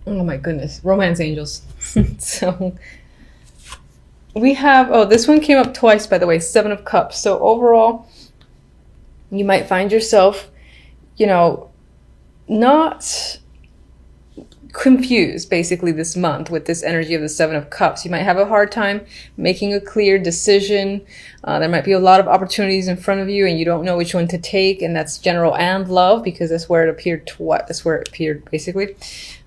Oh my goodness, romance angels. So we have, oh, this one came up twice, by the way, Seven of Cups. So overall, you might find yourself, you know, not confused basically this month with this energy of the Seven of Cups. You might have a hard time making a clear decision. There might be a lot of opportunities in front of you and you don't know which one to take, and that's general and love, because that's where it appeared to what? That's where it appeared basically.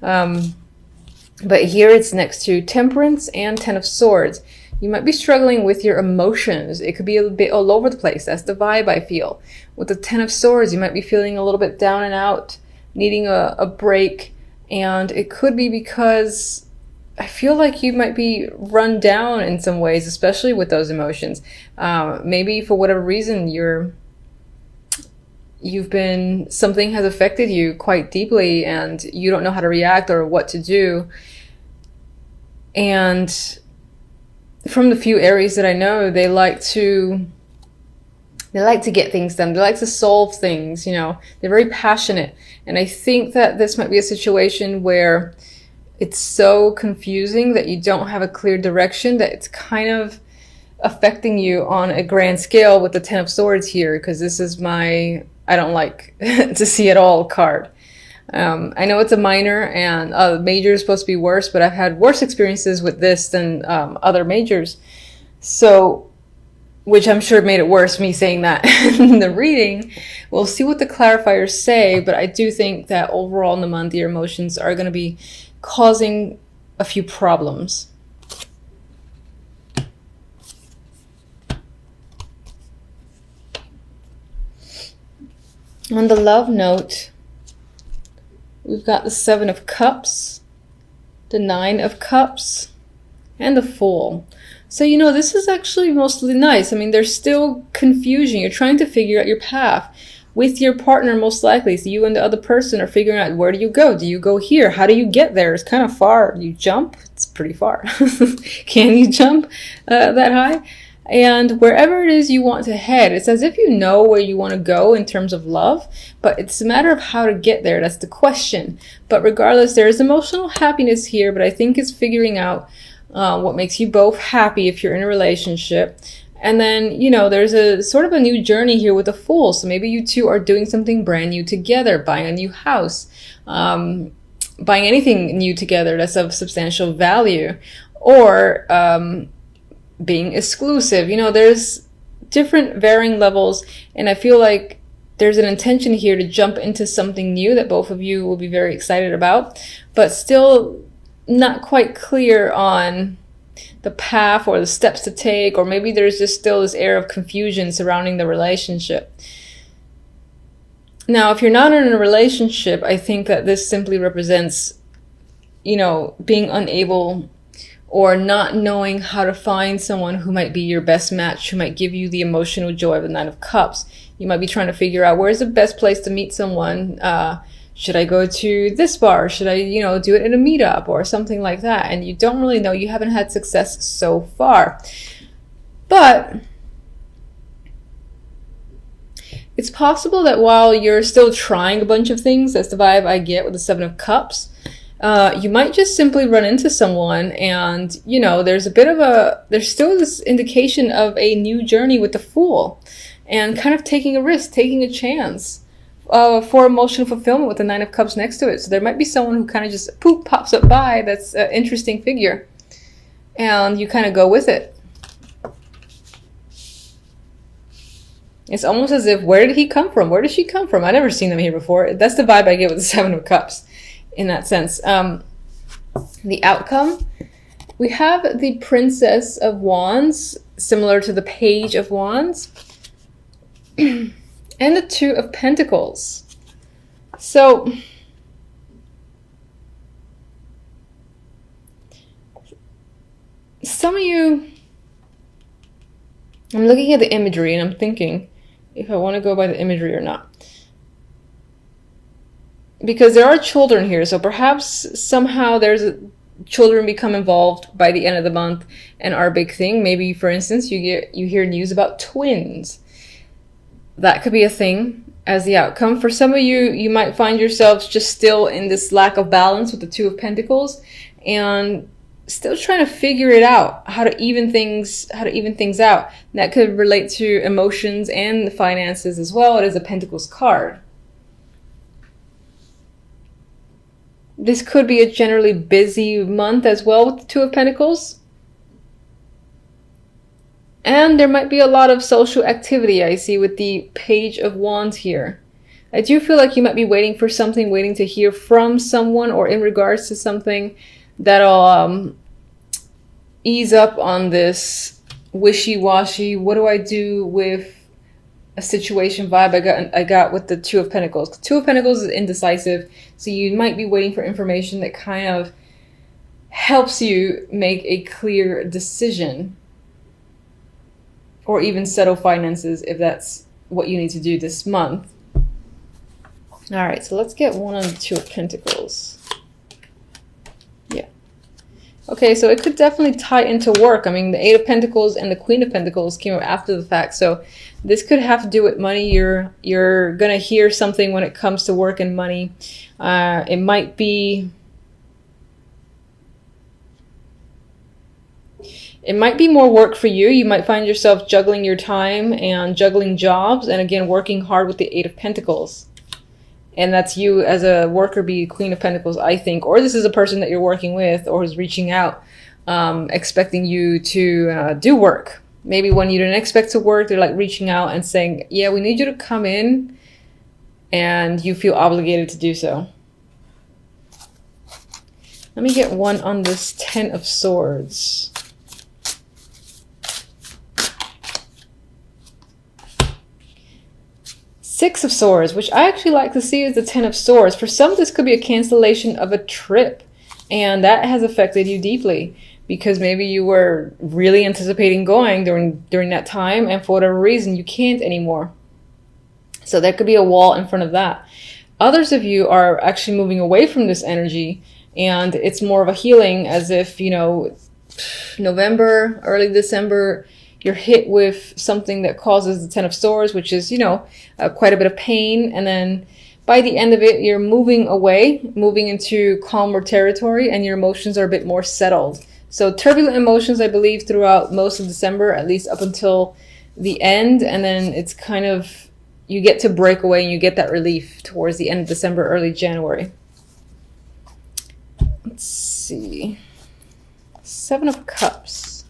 But here it's next to Temperance and Ten of Swords. You might be struggling with your emotions. It could be a bit all over the place. That's the vibe I feel. With the Ten of Swords, you might be feeling a little bit down and out, needing a break. And it could be because I feel like you might be run down in some ways, especially with those emotions. Maybe for whatever reason, something has affected you quite deeply and you don't know how to react or what to do. And from the few Aries that I know, they like to get things done. They like to solve things, you know. They're very passionate. And I think that this might be a situation where it's so confusing that you don't have a clear direction, that it's kind of affecting you on a grand scale with the Ten of Swords here, because this is my I don't like to see it all card. I know it's a minor and major is supposed to be worse, but I've had worse experiences with this than other majors. So, which I'm sure made it worse, me saying that in the reading. We'll see what the clarifiers say, but I do think that overall in the month, your emotions are going to be causing a few problems. On the love note, we've got the Seven of Cups, the Nine of Cups, and the Fool. So, you know, this is actually mostly nice. I mean, there's still confusion. You're trying to figure out your path with your partner, most likely. So you and the other person are figuring out, where do you go? Do you go here? How do you get there? It's kind of far. You jump? It's pretty far. Can you jump that high? And wherever it is you want to head, it's as if you know where you want to go in terms of love, but it's a matter of how to get there. That's the question. But regardless, there is emotional happiness here, but I think it's figuring out what makes you both happy if you're in a relationship. And then, you know, there's a sort of a new journey here with the Fool. So maybe you two are doing something brand new together, buying a new house, buying anything new together that's of substantial value, or being exclusive. You know, there's different varying levels, and I feel like there's an intention here to jump into something new that both of you will be very excited about, but still not quite clear on the path or the steps to take, or maybe there's just still this air of confusion surrounding the relationship. Now, if you're not in a relationship, I think that this simply represents, you know, being unable or not knowing how to find someone who might be your best match, who might give you the emotional joy of the Nine of Cups. You might be trying to figure out, where's the best place to meet someone? Should I go to this bar? Should I, you know, do it in a meetup or something like that? And you don't really know. You haven't had success so far. But it's possible that while you're still trying a bunch of things, that's the vibe I get with the Seven of Cups, you might just simply run into someone and, you know, there's still this indication of a new journey with the Fool and kind of taking a risk, taking a chance for emotional fulfillment with the Nine of Cups next to it. So there might be someone who kind of just poof, pops up by that's an interesting figure and you kind of go with it. It's almost as if, where did he come from? Where did she come from? I've never seen them here before. That's the vibe I get with the Seven of Cups in that sense. The outcome, we have the Princess of Wands, similar to the Page of Wands, and the Two of Pentacles. So some of you, I'm looking at the imagery and I'm thinking if I want to go by the imagery or not. Because there are children here, so perhaps somehow children become involved by the end of the month and are a big thing. Maybe, for instance, you hear news about twins. That could be a thing. as the outcome. For some of you, you might find yourselves just still in this lack of balance with the Two of Pentacles and still trying to figure it out, how to even things out. And that could relate to emotions and the finances as well. It is a Pentacles card. This could be a generally busy month as well with the Two of Pentacles. And there might be a lot of social activity I see with the Page of Wands here. I do feel like you might be waiting for something, waiting to hear from someone or in regards to something that'll ease up on this wishy-washy, what do I do with a situation vibe I got with the Two of Pentacles. Two of Pentacles is indecisive, so you might be waiting for information that kind of helps you make a clear decision. Or even settle finances if that's what you need to do this month. All right, so let's get one on the Two of Pentacles. Yeah. Okay, so it could definitely tie into work. I mean, the Eight of Pentacles and the Queen of Pentacles came up after the fact. So this could have to do with money. You're going to hear something when it comes to work and money. It might be... It might be more work for you. You might find yourself juggling your time and juggling jobs and again working hard with the Eight of Pentacles. And that's you as a worker, be Queen of Pentacles, I think. Or this is a person that you're working with or is reaching out, expecting you to do work. Maybe when you didn't expect to work, they're like reaching out and saying, yeah, we need you to come in, and you feel obligated to do so. Let me get one on this Ten of Swords. Six of Swords, which I actually like to see as the Ten of Swords. For some, this could be a cancellation of a trip, and that has affected you deeply because maybe you were really anticipating going during that time, and for whatever reason, you can't anymore. So there could be a wall in front of that. Others of you are actually moving away from this energy, and it's more of a healing, as if, you know, November, early December, you're hit with something that causes the Ten of Swords, which is, you know, quite a bit of pain. And then by the end of it, you're moving away, moving into calmer territory, and your emotions are a bit more settled. So turbulent emotions, I believe, throughout most of December, at least up until the end. And then it's kind of, you get to break away and you get that relief towards the end of December, early January. Let's see. Seven of Cups.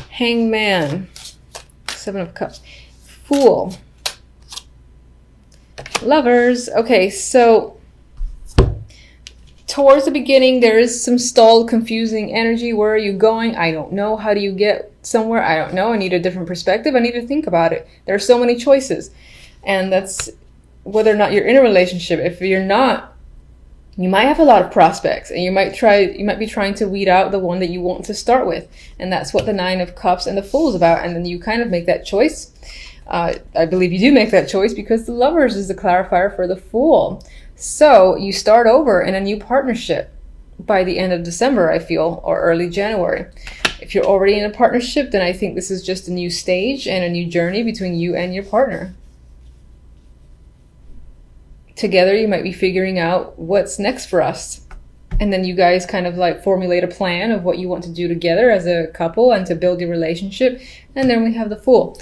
Hangman. Seven of Cups. Fool. Lovers. Okay, so towards the beginning, there is some stalled, confusing energy. Where are you going? I don't know. How do you get somewhere? I don't know. I need a different perspective. I need to think about it. There are so many choices. And that's whether or not you're in a relationship. If you're not, you might have a lot of prospects, and you might be trying to weed out the one that you want to start with. And that's what the Nine of Cups and the Fool is about. And then you kind of make that choice. I believe you do make that choice because the Lovers is the clarifier for the Fool. So you start over in a new partnership by the end of December, I feel, or early January. If you're already in a partnership, then I think this is just a new stage and a new journey between you and your partner. Together, you might be figuring out what's next for us. And then you guys kind of like formulate a plan of what you want to do together as a couple and to build your relationship. And then we have the Fool.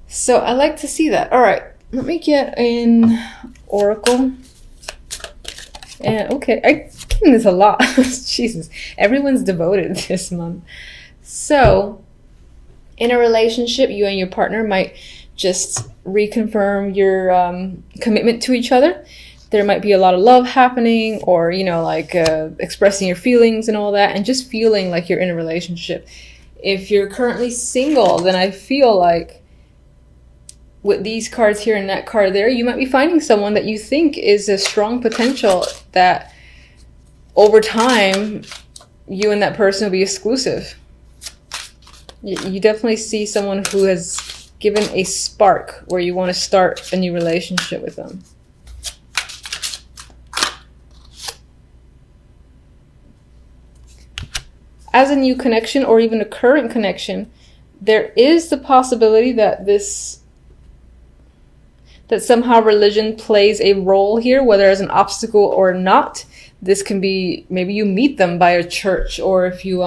So I like to see that. All right, let me get an Oracle. And okay, I'm getting this a lot. Jesus, everyone's devoted this month. So in a relationship, you and your partner might just reconfirm your commitment to each other. There might be a lot of love happening, or, you know, like expressing your feelings and all that, and just feeling like you're in a relationship. If you're currently single, then I feel like with these cards here and that card there, you might be finding someone that you think is a strong potential, that over time, you and that person will be exclusive. You definitely see someone who has given a spark where you want to start a new relationship with them. As a new connection, or even a current connection, there is the possibility that that somehow religion plays a role here, whether as an obstacle or not. This can be, maybe you meet them by a church, or if you,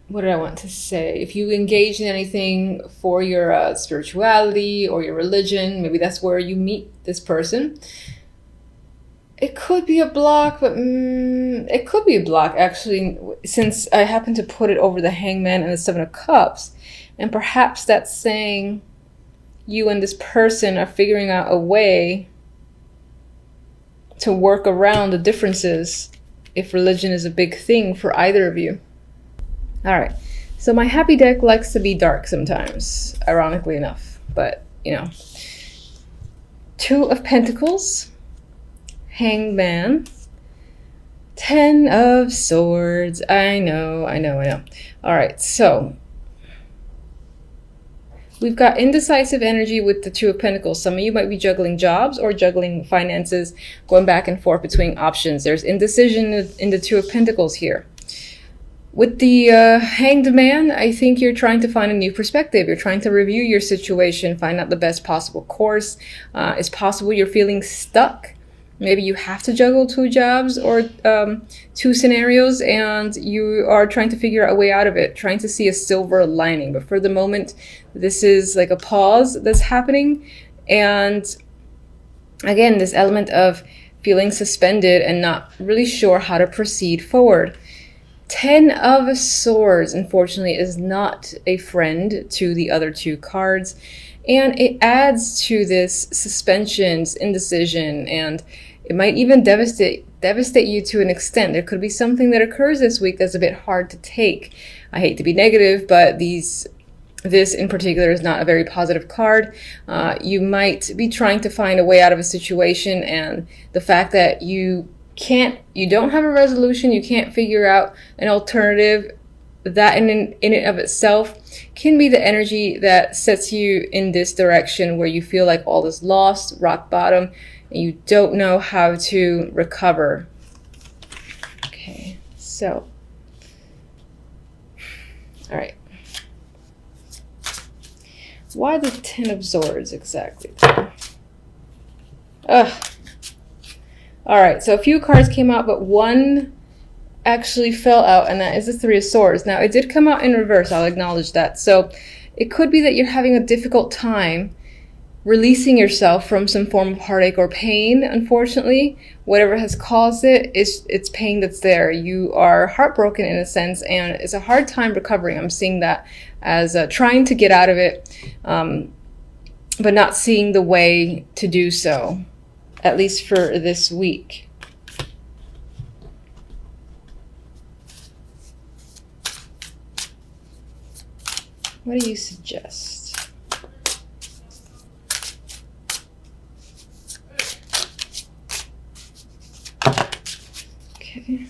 what did I want to say? If you engage in anything for your spirituality or your religion, maybe that's where you meet this person. It could be a block, but it could be a block, actually, since I happen to put it over the Hangman and the Seven of Cups. And perhaps that's saying you and this person are figuring out a way to work around the differences if religion is a big thing for either of you. All right, so my happy deck likes to be dark sometimes, ironically enough, but you know. Two of Pentacles, Hangman, Ten of Swords. I know. All right, so we've got indecisive energy with the Two of Pentacles. Some of you might be juggling jobs or juggling finances, going back and forth between options. There's indecision in the Two of Pentacles here. With the Hanged Man, I think you're trying to find a new perspective. You're trying to review your situation, find out the best possible course. It's possible you're feeling stuck. Maybe you have to juggle two jobs or two scenarios, and you are trying to figure out a way out of it, trying to see a silver lining. But for the moment, this is like a pause that's happening. And again, this element of feeling suspended and not really sure how to proceed forward. Ten of Swords, unfortunately, is not a friend to the other two cards. And it adds to this suspensions, indecision, and it might even devastate you to an extent. There could be something that occurs this week that's a bit hard to take. I hate to be negative, but this in particular is not a very positive card. You might be trying to find a way out of a situation, and the fact that you don't have a resolution, you can't figure out an alternative, that in and of itself can be the energy that sets you in this direction where you feel like all is lost, rock bottom, and you don't know how to recover. Okay, so, all right. Why the Ten of Swords exactly? Ugh. All right, so a few cards came out, but one actually fell out, and that is the Three of Swords. Now, it did come out in reverse, I'll acknowledge that. So it could be that you're having a difficult time releasing yourself from some form of heartache or pain, unfortunately. Whatever has caused it, it's pain that's there. You are heartbroken in a sense, and it's a hard time recovering. I'm seeing that as trying to get out of it, but not seeing the way to do so, at least for this week. What do you suggest? Okay.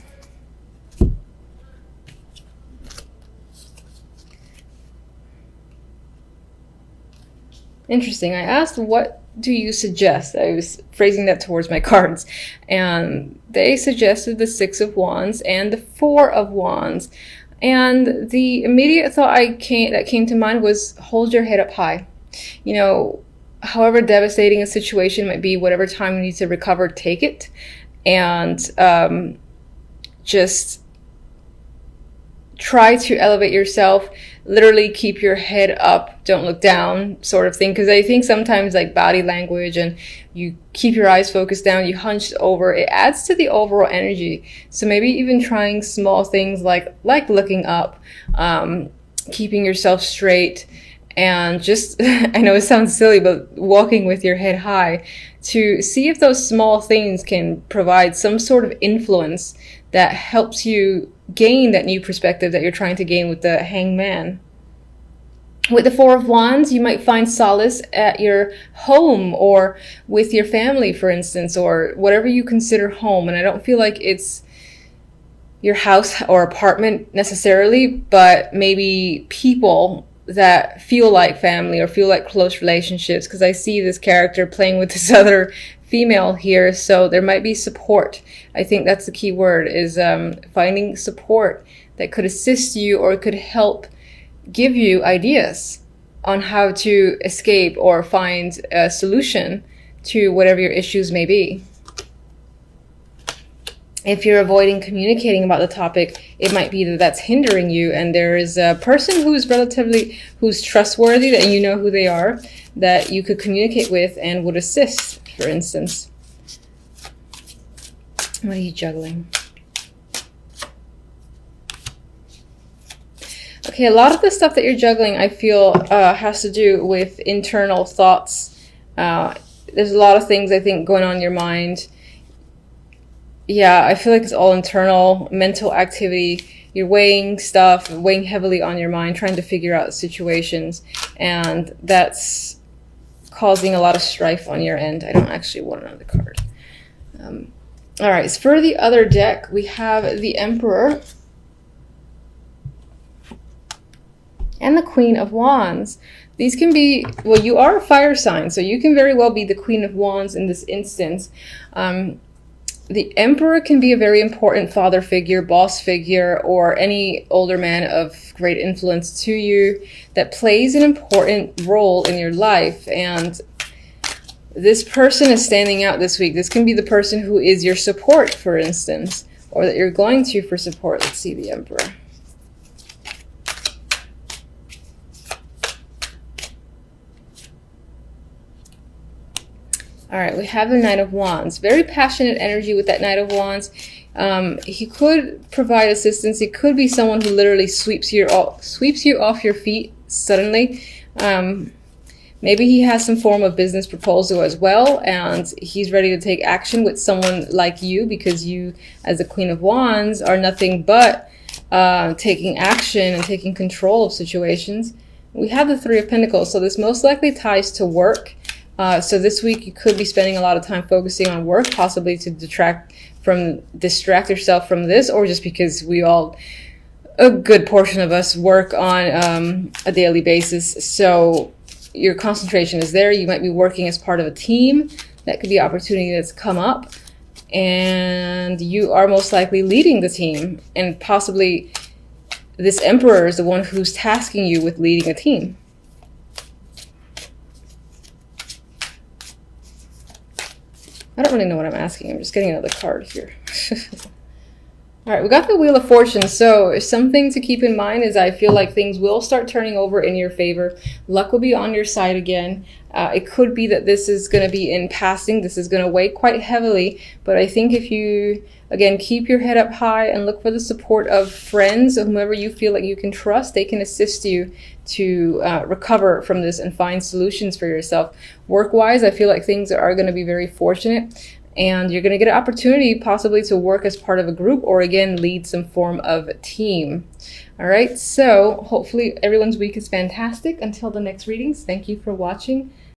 Interesting. I asked, what do you suggest? I was phrasing that towards my cards, and they suggested the Six of Wands and the Four of Wands. And the immediate thought that came to mind was, hold your head up high. You know, however devastating a situation might be, whatever time you need to recover, take it. And just try to elevate yourself. Literally keep your head up, don't look down, sort of thing. Because I think sometimes like body language and you keep your eyes focused down, you hunched over, it adds to the overall energy. So maybe even trying small things like looking up, keeping yourself straight, and just, I know it sounds silly, but walking with your head high to see if those small things can provide some sort of influence that helps you gain that new perspective that you're trying to gain with the Hangman. With the Four of Wands, you might find solace at your home or with your family, for instance, or whatever you consider home. And I don't feel like it's your house or apartment necessarily, but maybe people that feel like family or feel like close relationships, because I see this character playing with this other female here, so there might be support. I think that's the key word, is finding support that could assist you or could help give you ideas on how to escape or find a solution to whatever your issues may be. If you're avoiding communicating about the topic, it might be that that's hindering you, and there is a person who's trustworthy, that you know who they are, that you could communicate with and would assist, for instance. What are you juggling? Okay, a lot of the stuff that you're juggling, I feel, has to do with internal thoughts. There's a lot of things, I think, going on in your mind. Yeah, I feel like it's all internal, mental activity. You're weighing stuff, weighing heavily on your mind, trying to figure out situations, and that's causing a lot of strife on your end. I don't actually want another card. All right, so for the other deck, we have the Emperor and the Queen of Wands. These can be, well, you are a fire sign, so you can very well be the Queen of Wands in this instance. The Emperor can be a very important father figure, boss figure, or any older man of great influence to you that plays an important role in your life. And this person is standing out this week. This can be the person who is your support, for instance, or that you're going to for support. Let's see the Emperor. All right, we have the Knight of Wands. Very passionate energy with that Knight of Wands. He could provide assistance. He could be someone who literally sweeps you off your feet suddenly. Maybe he has some form of business proposal as well, and he's ready to take action with someone like you, because you, as the Queen of Wands, are nothing but taking action and taking control of situations. We have the Three of Pentacles, so this most likely ties to work. So this week you could be spending a lot of time focusing on work, possibly to distract yourself from this, or just because a good portion of us work on a daily basis. So your concentration is there. You might be working as part of a team. That could be an opportunity that's come up, and you are most likely leading the team, and possibly this Emperor is the one who's tasking you with leading a team. I don't really know what I'm asking. I'm just getting another card here. All right, we got the Wheel of Fortune. So something to keep in mind is I feel like things will start turning over in your favor. Luck will be on your side again. It could be that this is going to be in passing. This is going to weigh quite heavily. But I think if you, again, keep your head up high and look for the support of friends, or whomever you feel like you can trust, they can assist you to recover from this and find solutions for yourself. Work-wise, I feel like things are going to be very fortunate, and you're going to get an opportunity possibly to work as part of a group, or again, lead some form of team. All right, so hopefully everyone's week is fantastic. Until the next readings, thank you for watching.